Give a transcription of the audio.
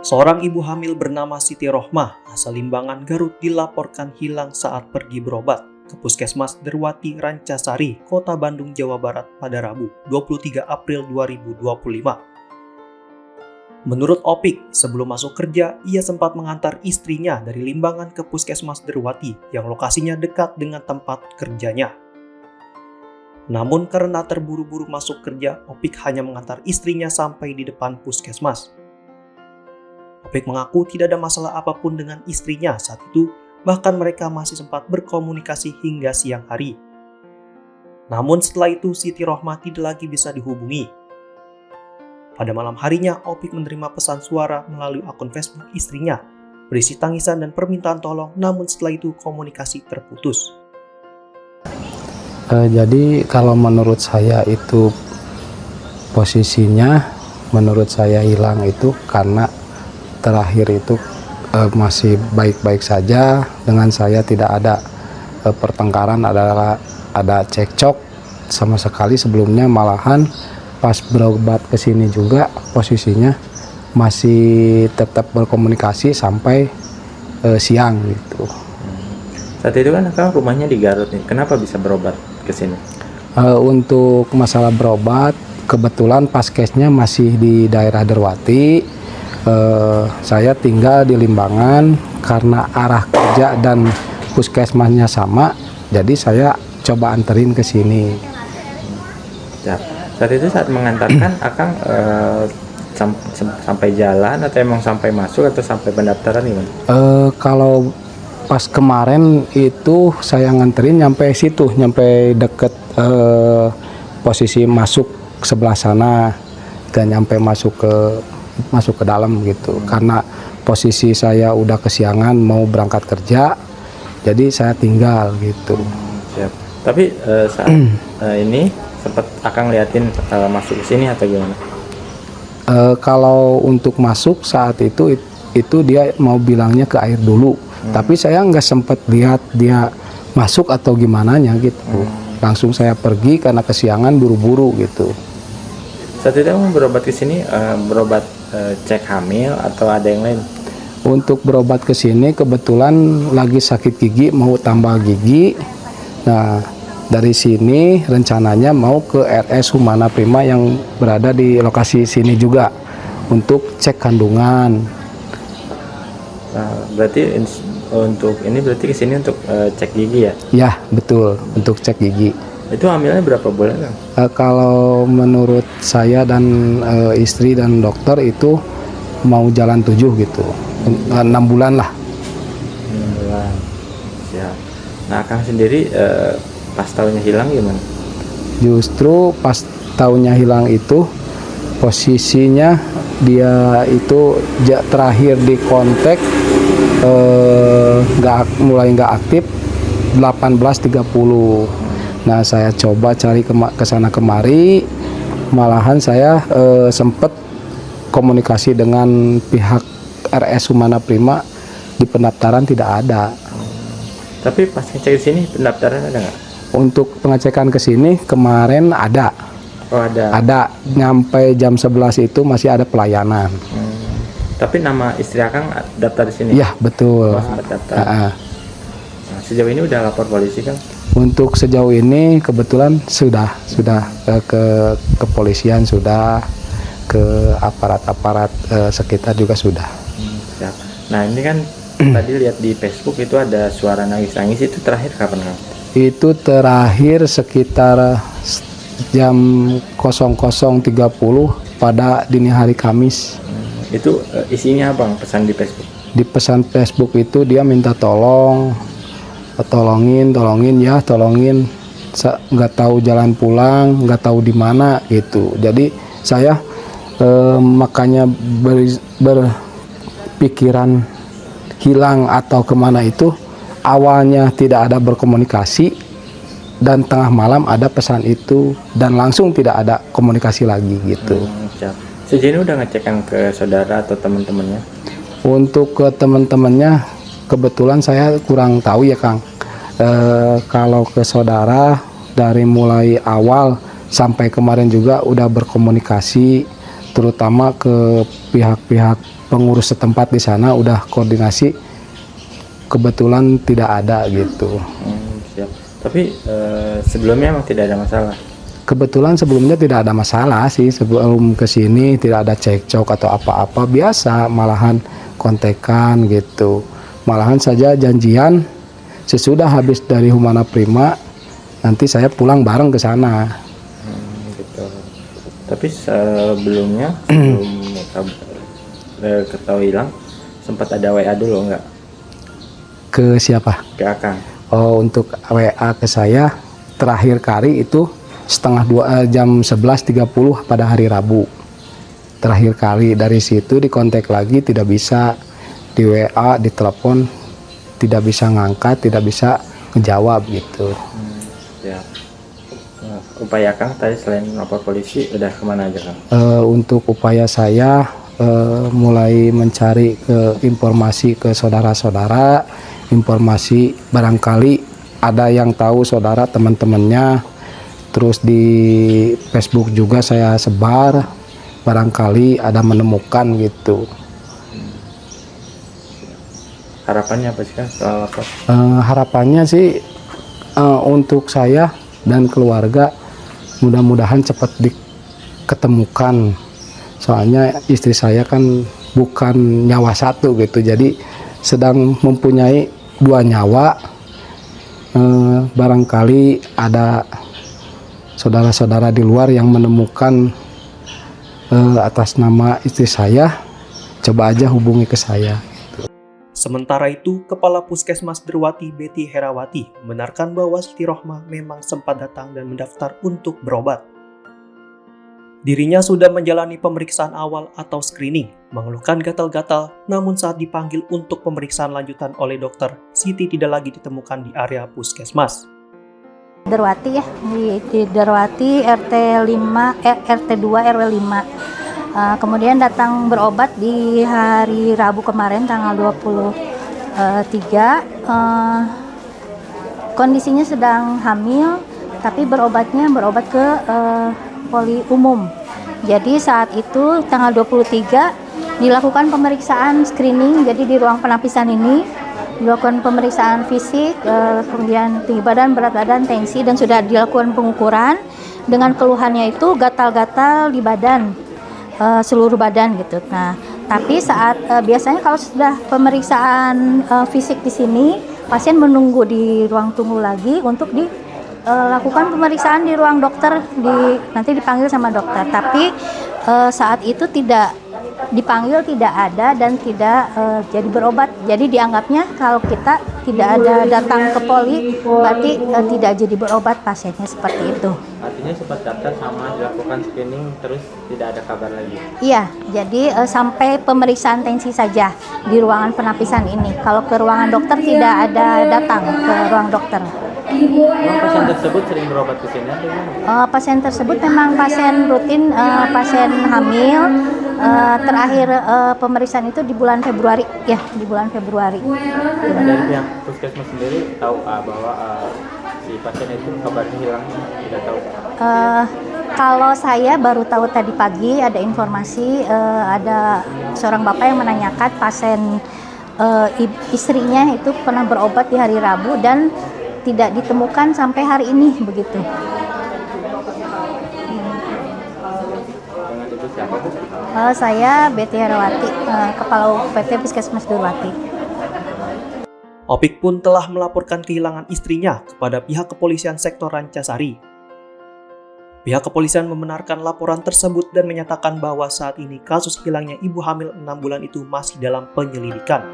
Seorang ibu hamil bernama Siti Rohmah, asal Limbangan, Garut, dilaporkan hilang saat pergi berobat ke Puskesmas Derwati Rancasari, Kota Bandung, Jawa Barat pada Rabu, 23 April 2025. Menurut Opik, sebelum masuk kerja, ia sempat mengantar istrinya dari Limbangan ke Puskesmas Derwati yang lokasinya dekat dengan tempat kerjanya. Namun karena terburu-buru masuk kerja, Opik hanya mengantar istrinya sampai di depan puskesmas. Opik mengaku tidak ada masalah apapun dengan istrinya saat itu, bahkan mereka masih sempat berkomunikasi hingga siang hari. Namun setelah itu Siti Rohmah tidak lagi bisa dihubungi. Pada malam harinya, Opik menerima pesan suara melalui akun Facebook istrinya, berisi tangisan dan permintaan tolong, namun setelah itu komunikasi terputus. Jadi kalau menurut saya itu posisinya, menurut saya hilang itu karena terakhir itu masih baik-baik saja dengan saya, tidak ada pertengkaran, ada cekcok sama sekali. Sebelumnya malahan pas berobat ke sini juga posisinya masih tetap berkomunikasi sampai siang gitu. Saat itu kan Kang rumahnya di Garut nih, kenapa bisa berobat ke sini? Untuk masalah berobat, kebetulan paskesnya masih di daerah Derwati. Saya tinggal di Limbangan, karena arah kerja dan puskesmasnya sama, jadi saya coba anterin ke sini. Ya. Saat itu saat mengantarkan Akang sampai jalan atau emang sampai masuk atau sampai pendaftaran gimana? Kalau pas kemarin itu saya nganterin nyampe situ, nyampe deket posisi masuk sebelah sana, dan nyampe masuk ke dalam gitu. Karena posisi saya udah kesiangan mau berangkat kerja, jadi saya tinggal gitu. Siap. Tapi saat ini sempat Akang liatin masuk ke sini atau gimana? Kalau untuk masuk saat itu dia mau bilangnya ke air dulu, tapi saya nggak sempat lihat dia masuk atau gimana gitu. Langsung saya pergi karena kesiangan, buru-buru gitu. Saat itu mau berobat ke sini, berobat cek hamil atau ada yang lain? Untuk berobat ke sini kebetulan lagi sakit gigi, mau tambah gigi. Nah, dari sini rencananya mau ke RS Humana Prima yang berada di lokasi sini juga untuk cek kandungan. Nah, berarti untuk ini berarti ke sini untuk cek gigi ya? Ya, betul, untuk cek gigi. Itu hamilnya berapa bulan, Kang? Kalau menurut saya dan istri dan dokter itu mau jalan 7 gitu, 6 bulan lah. 6 bulan. Siap. Nah, Kang sendiri pas tahunya hilang gimana? Justru pas tahunya hilang itu posisinya dia itu terakhir di kontak mulai nggak aktif 18.30. Nah, saya coba cari ke sana kemari, malahan saya sempat komunikasi dengan pihak RS Humana Prima, di pendaftaran tidak ada. Tapi pas ngecek di sini pendaftaran ada nggak? Untuk pengecekan ke sini kemarin ada. Oh, ada. Ada, nyampe jam 11 itu masih ada pelayanan. Tapi nama istri Akang daftar di sini? Iya, betul. Oh, sempat daftar. Nah, sejauh ini udah lapor polisi, Kang? Untuk sejauh ini kebetulan sudah ke kepolisian, sudah ke aparat sekitar juga sudah. Siap. Nah, ini kan tadi lihat di Facebook itu ada suara nangis-nangis, itu terakhir kapan, Kang? Itu terakhir sekitar jam 00.30 pada dini hari Kamis. Itu isinya apa, pesan di Facebook? Di pesan Facebook itu dia minta tolongin, nggak tahu jalan pulang, nggak tahu di mana gitu. Jadi saya makanya berpikiran hilang atau kemana itu, awalnya tidak ada berkomunikasi, dan tengah malam ada pesan itu, dan langsung tidak ada komunikasi lagi gitu. Sejauh ini udah ngecekkan ke saudara atau teman-temannya? Untuk ke teman-temannya kebetulan saya kurang tahu ya, Kang. Kalau ke saudara dari mulai awal sampai kemarin juga udah berkomunikasi, terutama ke pihak-pihak pengurus setempat di sana udah koordinasi, kebetulan tidak ada gitu. Siap. Tapi sebelumnya emang tidak ada masalah. Kebetulan sebelumnya tidak ada masalah sih, sebelum ke sini tidak ada cekcok atau apa-apa, biasa, malahan kontekan gitu. Malahan saja janjian sesudah habis dari Humana Prima nanti saya pulang bareng ke sana. Gitu. Tapi sebelum ketahui hilang sempat ada WA dulu nggak Ke siapa? ke Akang? Oh, untuk WA ke saya terakhir kali itu jam 11.30 pada hari Rabu. Terakhir kali, dari situ dikontak lagi tidak bisa, di WA, di telepon tidak bisa ngangkat, tidak bisa ngejawab gitu. Ya. Nah, upaya Kang tadi selain lapor polisi udah kemana aja Kang? Untuk upaya saya mulai mencari informasi ke saudara-saudara, informasi barangkali ada yang tahu saudara teman-temannya, terus di Facebook juga saya sebar, barangkali ada menemukan gitu. Harapannya apa sih Kang setelah lapor? Harapannya sih untuk saya dan keluarga mudah-mudahan cepat diketemukan. Soalnya istri saya kan bukan nyawa satu gitu, jadi sedang mempunyai 2 nyawa. Barangkali ada saudara-saudara di luar yang menemukan atas nama istri saya, coba aja hubungi ke saya. Sementara itu, Kepala Puskesmas Derwati Betty Herawati membenarkan bahwa Siti Rohmah memang sempat datang dan mendaftar untuk berobat. Dirinya sudah menjalani pemeriksaan awal atau screening, mengeluhkan gatal-gatal, namun saat dipanggil untuk pemeriksaan lanjutan oleh dokter, Siti tidak lagi ditemukan di area puskesmas. Derwati ya, di Derwati RT 2 RW 5. Kemudian datang berobat di hari Rabu kemarin tanggal 23. Kondisinya sedang hamil, tapi berobat ke poli umum. Jadi saat itu tanggal 23 dilakukan pemeriksaan screening, jadi di ruang penapisan ini dilakukan pemeriksaan fisik, kemudian tinggi badan, berat badan, tensi, dan sudah dilakukan pengukuran. Dengan keluhannya itu gatal-gatal di badan, seluruh badan gitu. Nah, tapi saat biasanya kalau sudah pemeriksaan fisik di sini, pasien menunggu di ruang tunggu lagi untuk lakukan pemeriksaan di ruang dokter, nanti dipanggil sama dokter. Tapi saat itu tidak dipanggil, tidak ada, dan tidak jadi berobat. Jadi dianggapnya kalau kita tidak ada datang ke poli, berarti tidak jadi berobat pasiennya, seperti itu. Artinya sempat daftar sama dilakukan screening terus tidak ada kabar lagi? Iya, jadi sampai pemeriksaan tensi saja di ruangan penapisan ini. Kalau ke ruangan dokter tidak ada datang ke ruang dokter. Pasien tersebut sering berobat ke sini? Pasien tersebut memang pasien rutin, pasien hamil. Terakhir pemeriksaan itu di bulan Februari, ya, di bulan Februari. Dari pihak puskesmas sendiri tahu bahwa si pasien itu kabarnya hilang, tidak tahu? Kalau saya baru tahu tadi pagi ada informasi, ada seorang bapak yang menanyakan pasien istrinya itu pernah berobat di hari Rabu dan tidak ditemukan sampai hari ini, begitu. Dengan itu siapa Bu? Saya Betty Herawati, Kepala UPT Puskesmas Derwati. Opik pun telah melaporkan kehilangan istrinya kepada pihak kepolisian sektor Rancasari. Pihak kepolisian membenarkan laporan tersebut dan menyatakan bahwa saat ini kasus hilangnya ibu hamil 6 bulan itu masih dalam penyelidikan.